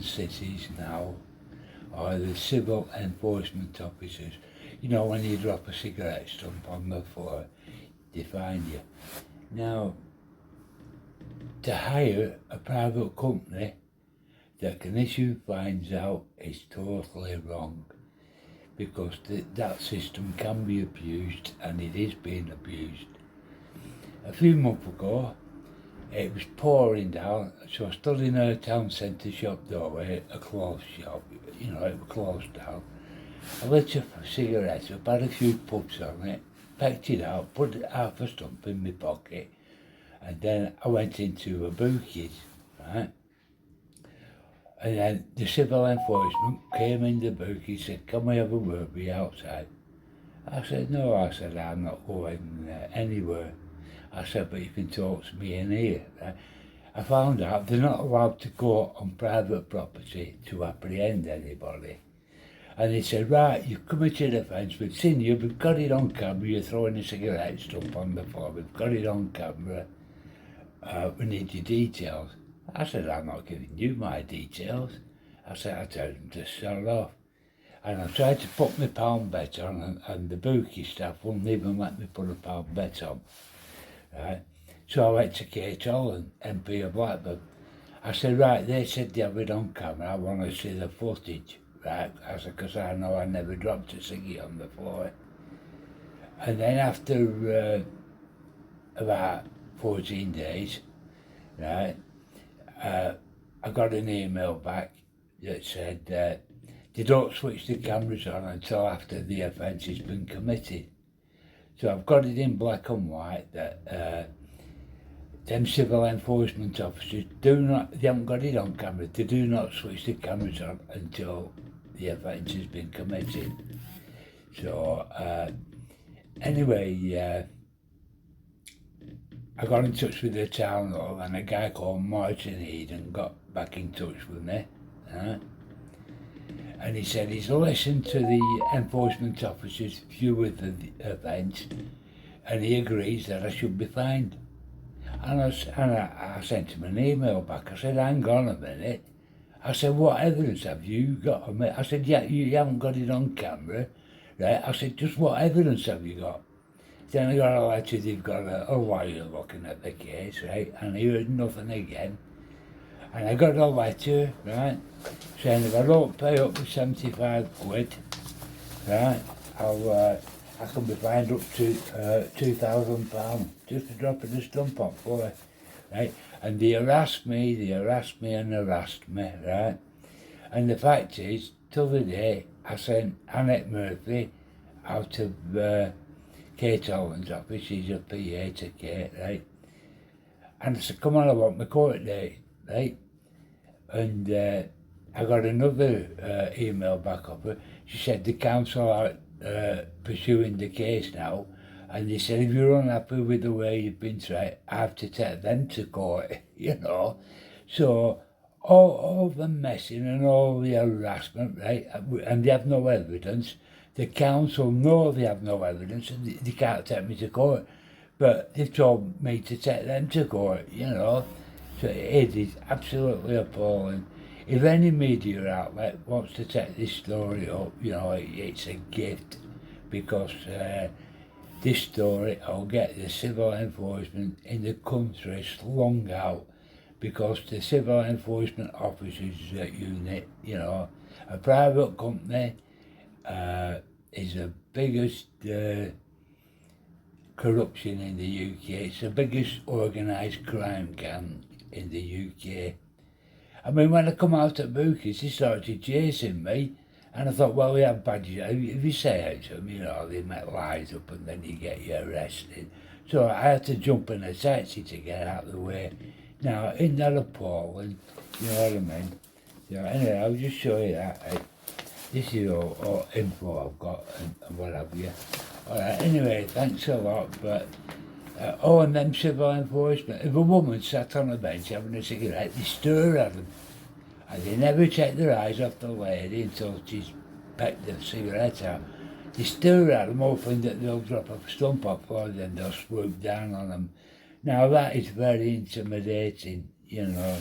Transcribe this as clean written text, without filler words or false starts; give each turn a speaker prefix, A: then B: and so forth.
A: cities now are the civil enforcement officers. You know, when you drop a cigarette stump on the floor, they find you. Now, to hire a private company that can issue fines out is totally wrong, because that system can be abused, and it is being abused. A few months ago, it was pouring down, so I stood in a town centre shop doorway, a clothes shop, you know, it was closed down. I lit a cigarette up, had a few puffs on it, packed it out, put half a stump in my pocket, and then I went into a bookies, right? And then the civil enforcement came in the bookies, said, "Can we have a word with you outside?" I said, "No," I said, "I'm not going anywhere." I said, "But you can talk to me in here." Right? I found out they're not allowed to go on private property to apprehend anybody. And he said, "Right, you've committed offence, we've seen you, we've got it on camera, you're throwing a cigarette stump on the floor, we've got it on camera, we need your details." I said, "I'm not giving you my details." I said, "I told him to sell off." And I tried to put my pound bet on, and the bookie staff wouldn't even let me put a pound bet on. Right? So I went to Kate Holland, MP of Blackburn. I said, "Right," they said they have it on camera, I want to see the footage. Right? I said, because I know I never dropped a ciggy on the floor. And then after about 14 days, right, I got an email back that said they don't switch the cameras on until after the offence has been committed. So I've got it in black and white that them civil enforcement officers they haven't got it on camera, they do not switch the cameras on until the offence has been committed. So anyway, I got in touch with the town hall, and a guy called Martin Eden got back in touch with me. And he said he's listened to the enforcement officer's view of the event, and he agrees that I should be fined. And I sent him an email back. I said, "Hang on a minute." I said, "What evidence have you got of me?" I said, "Yeah, you haven't got it on camera, right?" I said, "Just what evidence have you got?" Then I got a letter, they've got a lawyer looking at the case, right? And he heard nothing again. And I got a letter, right, saying if I don't pay up to 75 quid, right, I can be fined up to £2,000 just for dropping a stump on floor, right? And they harassed me, right? And the fact is, till the day, I sent Annette Murphy out of Kate Holland's office, she's a PA to Kate, right? And I said, "Come on, I want my court date," right? And I got another email back of her. She said the council are pursuing the case now, and they said if you're unhappy with the way you've been treated, I have to take them to court, you know. So all the messing and all the harassment, right, and they have no evidence. The council know they have no evidence, and they can't take me to court, but they've told me to take them to court, you know. So it is absolutely appalling. If any media outlet wants to take this story up, you know, it's a gift, because this story will get the civil enforcement in the country slung out, because the civil enforcement officers unit, you know, a private company is the biggest corruption in the UK. It's the biggest organised crime gang in the UK. I mean, when I come out at Bookies, they started chasing me, and I thought, well, we have badges. If you say it to them, you know, they make lies up and then you get you arrested. So I had to jump in a taxi to get out of the way. Now, isn't that appalling? You know what I mean? So anyway, I'll just show you that. This is all info I've got and what have you. Alright, anyway, thanks a lot, but and them civil enforcement, if a woman sat on a bench having a cigarette, they stare at them, and they never take their eyes off the lady until she's pecked the cigarette out. They stare at them, hoping that they'll drop a stump off, or then they'll swoop down on them. Now that is very intimidating, you know.